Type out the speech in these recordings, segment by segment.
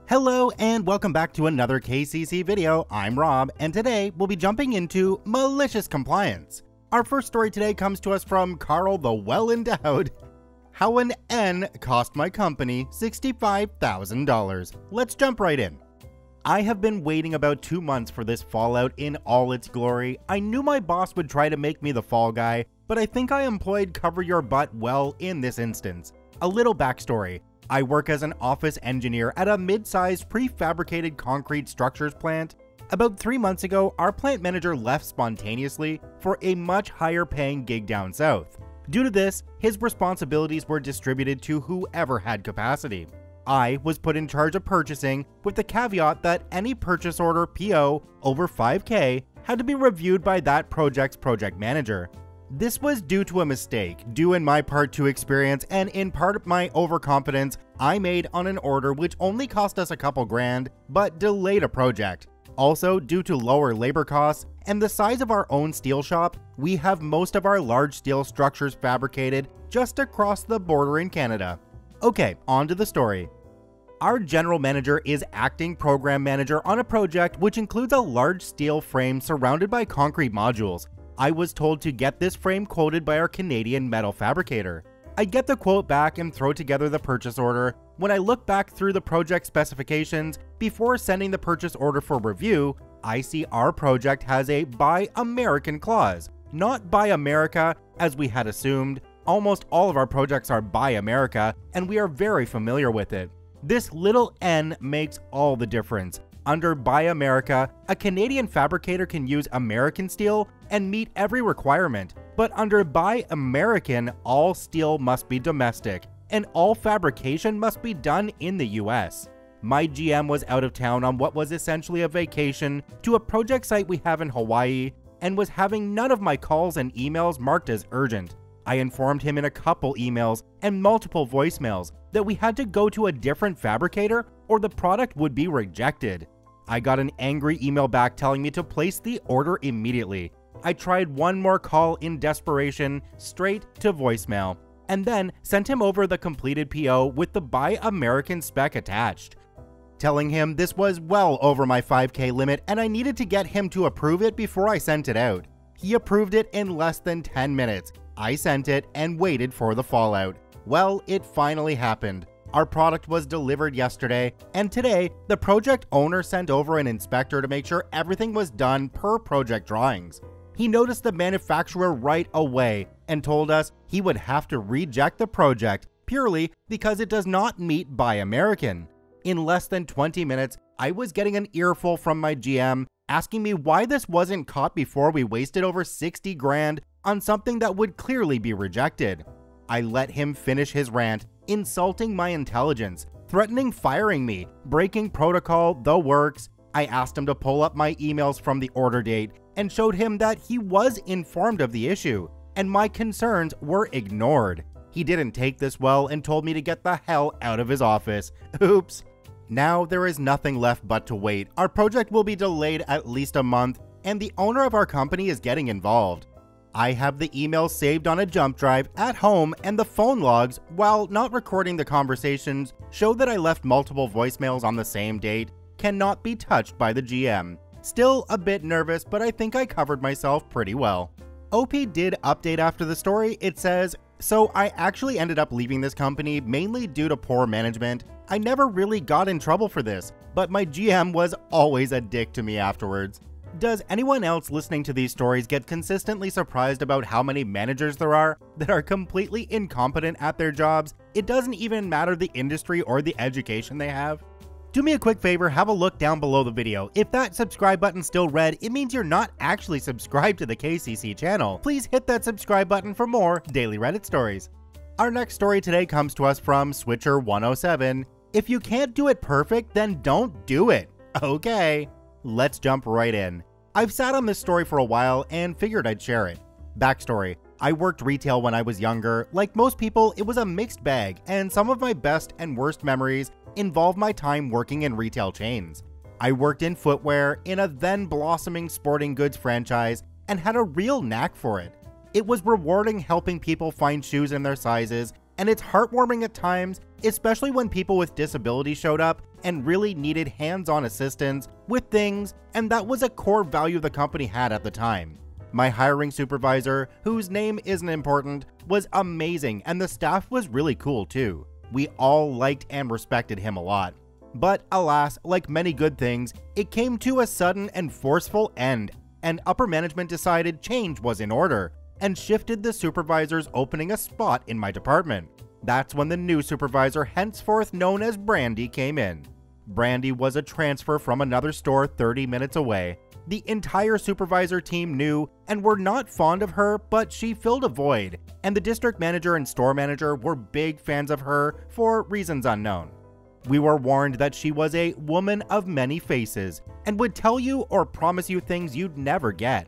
Hello and welcome back to another KCC video. I'm Rob, and today we'll be jumping into malicious compliance. Our first story today comes to us from Carl the Well-Endowed. How an N cost my company $65,000. Let's jump right in. I have been waiting about 2 months for this fallout in all its glory. I knew my boss would try to make me the fall guy, but I think I employed cover your butt well in this instance. A little backstory. I work as an office engineer at a mid-sized prefabricated concrete structures plant. About 3 months ago, our plant manager left spontaneously for a much higher paying gig down south. Due to this, his responsibilities were distributed to whoever had capacity. I was put in charge of purchasing with the caveat that any purchase order PO over $5K had to be reviewed by that project's project manager. This was due to a mistake, due in my part to experience and in part of my overconfidence I made on an order which only cost us a couple grand, but delayed a project. Also, due to lower labor costs and the size of our own steel shop, we have most of our large steel structures fabricated just across the border in Canada. Okay, on to the story. Our general manager is acting program manager on a project which includes a large steel frame surrounded by concrete modules. I was told to get this frame quoted by our Canadian metal fabricator. I get the quote back and throw together the purchase order. When I look back through the project specifications before sending the purchase order for review, I see our project has a Buy American clause, not Buy America as we had assumed. Almost all of our projects are Buy America, and we are very familiar with it. This little N makes all the difference. Under Buy America, a Canadian fabricator can use American steel and meet every requirement, but under Buy American, all steel must be domestic, and all fabrication must be done in the US. My GM was out of town on what was essentially a vacation to a project site we have in Hawaii, and was having none of my calls and emails marked as urgent. I informed him in a couple emails and multiple voicemails that we had to go to a different fabricator or the product would be rejected. I got an angry email back telling me to place the order immediately. I tried one more call in desperation, straight to voicemail, and then sent him over the completed PO with the Buy American spec attached, telling him this was well over my 5K limit and I needed to get him to approve it before I sent it out. He approved it in less than 10 minutes. I sent it and waited for the fallout. Well, it finally happened. Our product was delivered yesterday, and today, the project owner sent over an inspector to make sure everything was done per project drawings. He noticed the manufacturer right away and told us he would have to reject the project purely because it does not meet Buy American. In less than 20 minutes, I was getting an earful from my GM asking me why this wasn't caught before we wasted over 60 grand on something that would clearly be rejected. I let him finish his rant, insulting my intelligence, threatening firing me, breaking protocol, the works. I asked him to pull up my emails from the order date and showed him that he was informed of the issue and my concerns were ignored. He didn't take this well and told me to get the hell out of his office. Oops. Now there is nothing left but to wait. Our project will be delayed at least a month and the owner of our company is getting involved. I have the emails saved on a jump drive at home and the phone logs, while not recording the conversations, show that I left multiple voicemails on the same date, cannot be touched by the GM. Still a bit nervous, but I think I covered myself pretty well. OP did update after the story. It says, so I actually ended up leaving this company mainly due to poor management. I never really got in trouble for this, but my GM was always a dick to me afterwards. Does anyone else listening to these stories get consistently surprised about how many managers there are that are completely incompetent at their jobs? It doesn't even matter the industry or the education they have. Do me a quick favor, have a look down below the video. If that subscribe button's still red, it means you're not actually subscribed to the KCC channel. Please hit that subscribe button for more daily Reddit stories. Our next story today comes to us from Switcher107. If you can't do it perfect, then don't do it. Okay. Let's jump right in. I've sat on this story for a while and figured I'd share it. Backstory. I worked retail when I was younger. Like most people, it was a mixed bag, and some of my best and worst memories involve my time working in retail chains. I worked in footwear in a then blossoming sporting goods franchise and had a real knack for it. It was rewarding helping people find shoes in their sizes, and it's heartwarming at times, especially when people with disabilities showed up and really needed hands-on assistance with things, and that was a core value the company had at the time. My hiring supervisor, whose name isn't important, was amazing, and the staff was really cool too. We all liked and respected him a lot. But alas, like many good things, it came to a sudden and forceful end, and upper management decided change was in order, and shifted the supervisor's opening a spot in my department. That's when the new supervisor, henceforth known as Brandy, came in. Brandy was a transfer from another store 30 minutes away. The entire supervisor team knew and were not fond of her, but she filled a void, and the district manager and store manager were big fans of her for reasons unknown. We were warned that she was a woman of many faces and would tell you or promise you things you'd never get.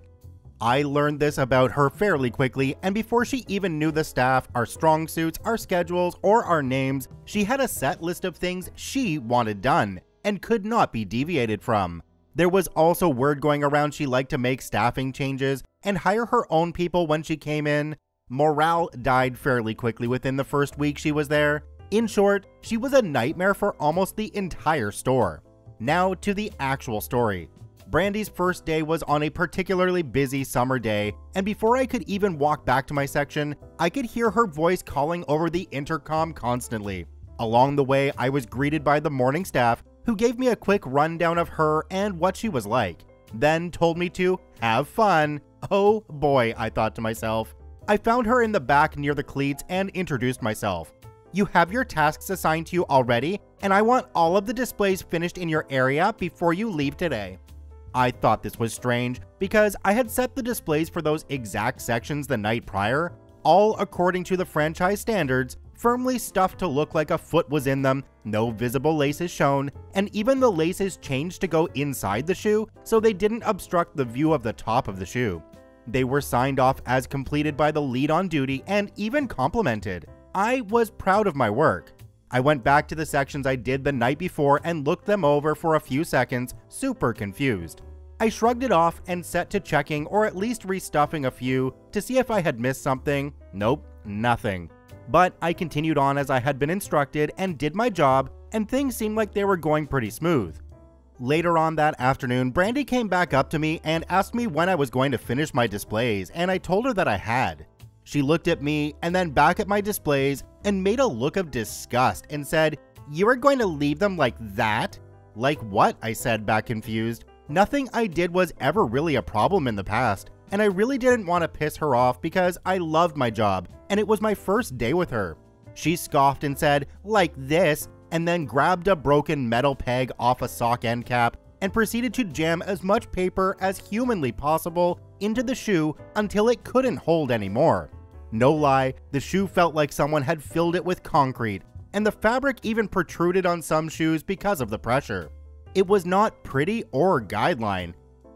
I learned this about her fairly quickly, and before she even knew the staff, our strong suits, our schedules, or our names, she had a set list of things she wanted done and could not be deviated from. There was also word going around she liked to make staffing changes and hire her own people when she came in. Morale died fairly quickly within the first week she was there. In short, she was a nightmare for almost the entire store. Now to the actual story. Brandy's first day was on a particularly busy summer day, and before I could even walk back to my section, I could hear her voice calling over the intercom constantly. Along the way, I was greeted by the morning staff, who gave me a quick rundown of her and what she was like, then told me to have fun. Oh boy, I thought to myself. I found her in the back near the cleats and introduced myself. You have your tasks assigned to you already, and I want all of the displays finished in your area before you leave today. I thought this was strange because I had set the displays for those exact sections the night prior, all according to the franchise standards, firmly stuffed to look like a foot was in them, no visible laces shown, and even the laces changed to go inside the shoe so they didn't obstruct the view of the top of the shoe. They were signed off as completed by the lead on duty and even complimented. I was proud of my work. I went back to the sections I did the night before and looked them over for a few seconds, super confused. I shrugged it off and set to checking or at least restuffing a few to see if I had missed something. Nope, nothing. But I continued on as I had been instructed and did my job, and things seemed like they were going pretty smooth. Later on that afternoon, Brandy came back up to me and asked me when I was going to finish my displays, and I told her that I had. She looked at me and then back at my displays and made a look of disgust and said, "You are going to leave them like that?" "Like what?" I said, back confused. Nothing I did was ever really a problem in the past, and I really didn't want to piss her off because I loved my job and it was my first day with her. She scoffed and said, "Like this," and then grabbed a broken metal peg off a sock end cap and proceeded to jam as much paper as humanly possible into the shoe until it couldn't hold anymore. No lie, the shoe felt like someone had filled it with concrete, and the fabric even protruded on some shoes because of the pressure. It was not pretty or guideline.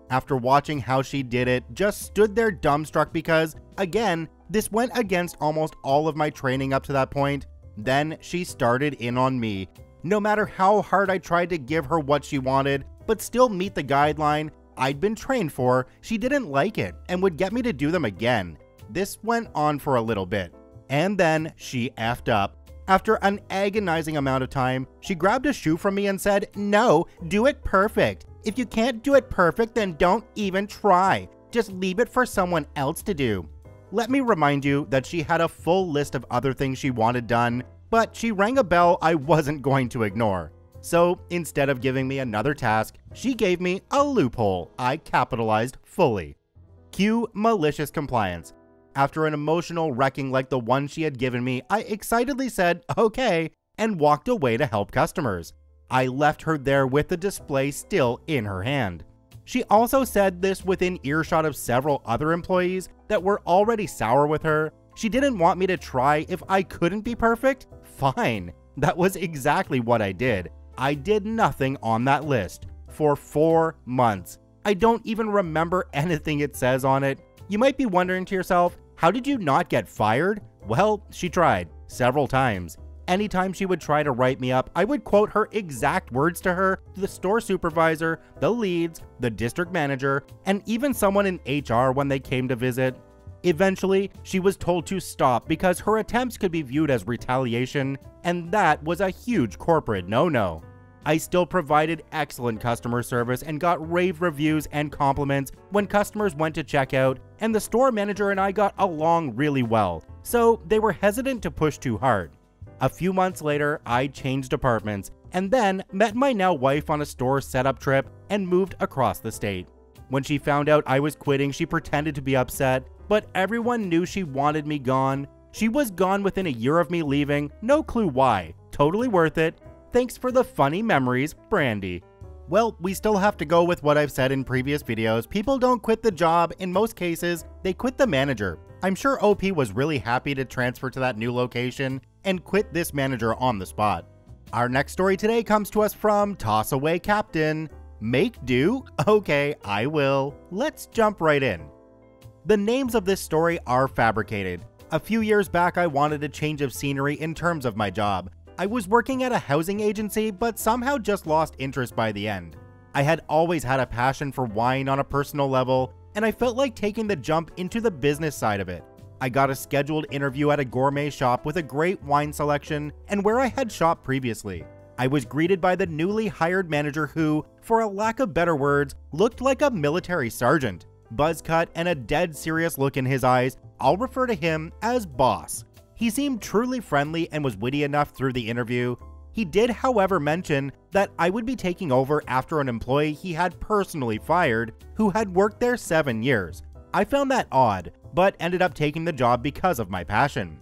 After watching how she did it, just stood there dumbstruck because, again, this went against almost all of my training up to that point. Then she started in on me. No matter how hard I tried to give her what she wanted, but still meet the guideline I'd been trained for, she didn't like it and would get me to do them again. This went on for a little bit, and then she effed up. After an agonizing amount of time, she grabbed a shoe from me and said, "No, do it perfect. If you can't do it perfect, then don't even try. Just leave it for someone else to do." Let me remind you that she had a full list of other things she wanted done, but she rang a bell I wasn't going to ignore. So instead of giving me another task, she gave me a loophole I capitalized fully. Cue malicious compliance. After an emotional wrecking like the one she had given me, I excitedly said, "Okay," and walked away to help customers. I left her there with the display still in her hand. She also said this within earshot of several other employees that were already sour with her. She didn't want me to try if I couldn't be perfect? Fine. That was exactly what I did. I did nothing on that list for 4 months. I don't even remember anything it says on it. You might be wondering to yourself, how did you not get fired? Well, she tried several times. Anytime she would try to write me up, I would quote her exact words to her, the store supervisor, the leads, the district manager, and even someone in HR when they came to visit. Eventually, she was told to stop because her attempts could be viewed as retaliation, and that was a huge corporate no-no. I still provided excellent customer service and got rave reviews and compliments when customers went to check out, and the store manager and I got along really well, so they were hesitant to push too hard. A few months later, I changed departments and then met my now wife on a store setup trip and moved across the state. When she found out I was quitting, she pretended to be upset, but everyone knew she wanted me gone. She was gone within a year of me leaving, no clue why. Totally worth it. Thanks for the funny memories, Brandy. Well, we still have to go with what I've said in previous videos. People don't quit the job. In most cases, they quit the manager. I'm sure OP was really happy to transfer to that new location and quit this manager on the spot. Our next story today comes to us from Toss Away Captain. Make do? Okay, I will. Let's jump right in. The names of this story are fabricated. A few years back, I wanted a change of scenery in terms of my job. I was working at a housing agency, but somehow just lost interest by the end. I had always had a passion for wine on a personal level, and I felt like taking the jump into the business side of it. I got a scheduled interview at a gourmet shop with a great wine selection and where I had shopped previously. I was greeted by the newly hired manager who, for a lack of better words, looked like a military sergeant. Buzz cut and a dead serious look in his eyes. I'll refer to him as Boss. He seemed truly friendly and was witty enough through the interview. He did, however, mention that I would be taking over after an employee he had personally fired who had worked there 7 years. I found that odd, but ended up taking the job because of my passion.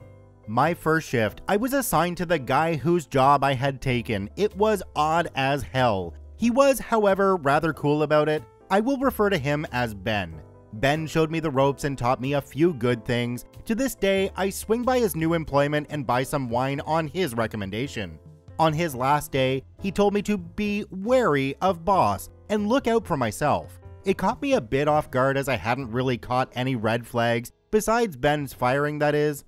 My first shift, I was assigned to the guy whose job I had taken. It was odd as hell. He was, however, rather cool about it. I will refer to him as Ben. Ben showed me the ropes and taught me a few good things. To this day, I swing by his new employment and buy some wine on his recommendation. On his last day, he told me to be wary of Boss and look out for myself. It caught me a bit off guard as I hadn't really caught any red flags, besides Ben's firing, that is.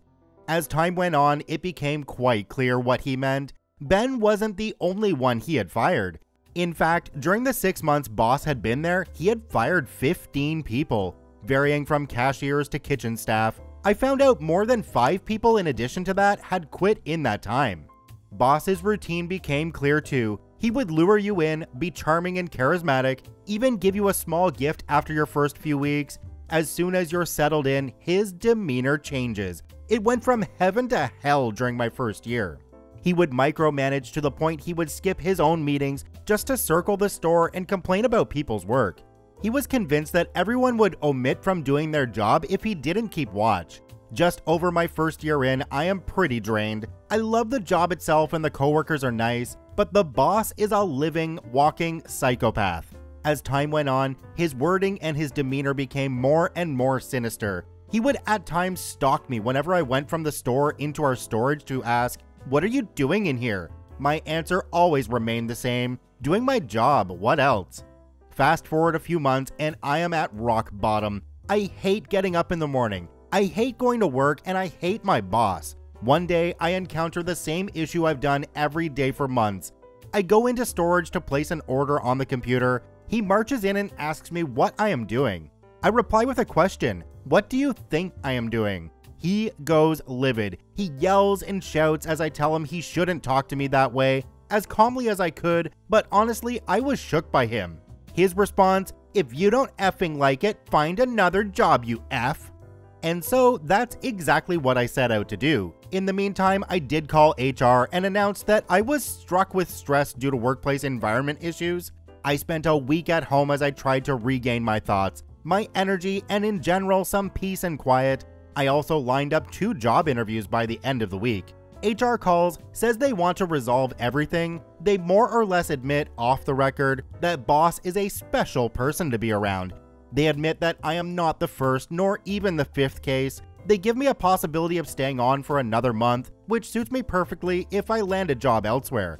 As time went on, it became quite clear what he meant. Ben wasn't the only one he had fired. In fact, during the 6 months Boss had been there, he had fired 15 people, varying from cashiers to kitchen staff. I found out more than 5 people in addition to that had quit in that time. Boss's routine became clear too. He would lure you in, be charming and charismatic, even give you a small gift after your first few weeks. As soon as you're settled in, his demeanor changes. It went from heaven to hell during my first year. He would micromanage to the point he would skip his own meetings just to circle the store and complain about people's work. He was convinced that everyone would omit from doing their job if he didn't keep watch. Just over my first year in, I am pretty drained. I love the job itself and the coworkers are nice, but the boss is a living, walking psychopath. As time went on, his wording and his demeanor became more and more sinister. He would at times stalk me whenever I went from the store into our storage to ask, "What are you doing in here?" My answer always remained the same: doing my job, what else? Fast forward a few months and I am at rock bottom. I hate getting up in the morning. I hate going to work and I hate my boss. One day I encounter the same issue I've done every day for months. I go into storage to place an order on the computer. He marches in and asks me what I am doing. I reply with a question: "What do you think I am doing?" He goes livid. He yells and shouts as I tell him he shouldn't talk to me that way, as calmly as I could, but honestly, I was shook by him. His response: "If you don't effing like it, find another job, you F." And so that's exactly what I set out to do. In the meantime, I did call HR and announced that I was struck with stress due to workplace environment issues. I spent a week at home as I tried to regain my thoughts, my energy, and in general, some peace and quiet. I also lined up 2 job interviews by the end of the week. HR calls, says they want to resolve everything. They more or less admit off the record that boss is a special person to be around. They admit that I am not the first nor even the 5th case. They give me a possibility of staying on for another month, which suits me perfectly if I land a job elsewhere.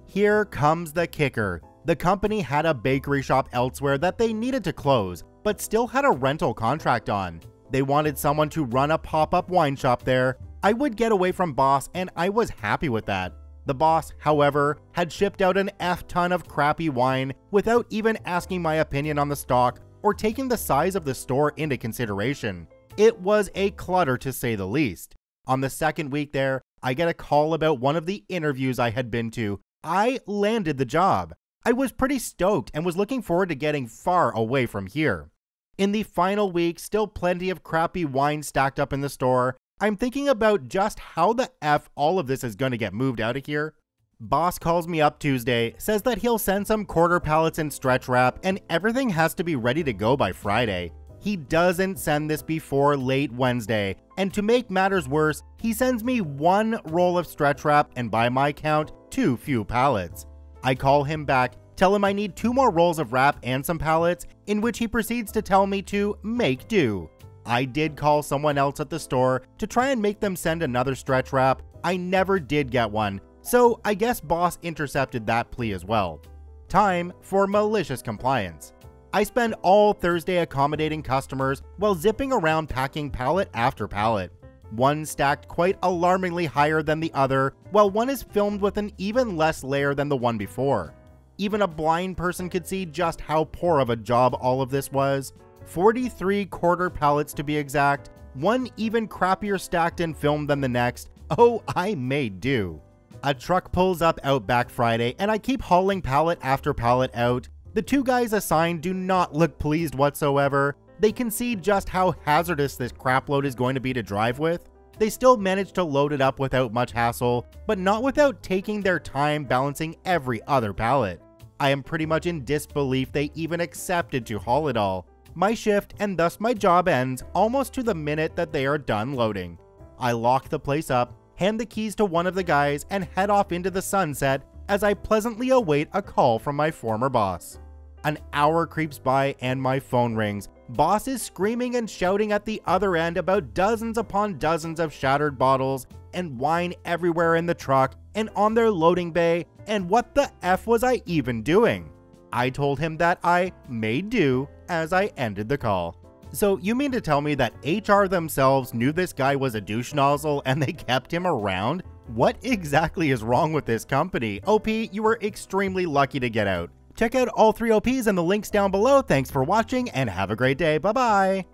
Here comes the kicker. The company had a bakery shop elsewhere that they needed to close, but still had a rental contract on. They wanted someone to run a pop-up wine shop there. I would get away from boss and I was happy with that. The boss, however, had shipped out an F-ton of crappy wine without even asking my opinion on the stock or taking the size of the store into consideration. It was a clutter to say the least. On the 2nd week there, I get a call about one of the interviews I had been to. I landed the job. I was pretty stoked and was looking forward to getting far away from here. In the final week, still plenty of crappy wine stacked up in the store. I'm thinking about just how the F all of this is going to get moved out of here. Boss calls me up Tuesday, says that he'll send some quarter pallets and stretch wrap, and everything has to be ready to go by Friday. He doesn't send this before late Wednesday, and to make matters worse, he sends me one roll of stretch wrap and by my count, too few pallets. I call him back, tell him I need 2 more rolls of wrap and some pallets, in which he proceeds to tell me to make do. I did call someone else at the store to try and make them send another stretch wrap. I never did get one, so I guess boss intercepted that plea as well. Time for malicious compliance. I spend all Thursday accommodating customers while zipping around packing pallet after pallet. One stacked quite alarmingly higher than the other, while one is filmed with an even less layer than the one before. Even a blind person could see just how poor of a job all of this was. 43 quarter pallets to be exact, one even crappier stacked and filmed than the next. Oh, I made do. A truck pulls up out back Friday, and I keep hauling pallet after pallet out. The 2 guys assigned do not look pleased whatsoever. They can see just how hazardous this crap load is going to be to drive with. They still manage to load it up without much hassle, but not without taking their time balancing every other pallet. I am pretty much in disbelief they even accepted to haul it all. My shift and thus my job ends almost to the minute that they are done loading. I lock the place up, hand the keys to one of the guys, and head off into the sunset as I pleasantly await a call from my former boss. An hour creeps by and my phone rings. Boss is screaming and shouting at the other end about dozens upon dozens of shattered bottles and wine everywhere in the truck and on their loading bay, and what the F was I even doing? I told him that I made do as I ended the call. So you mean to tell me that HR themselves knew this guy was a douche nozzle and they kept him around? What exactly is wrong with this company? OP, you were extremely lucky to get out. Check out all 3 OPs and the links down below. Thanks for watching and have a great day. Bye-bye.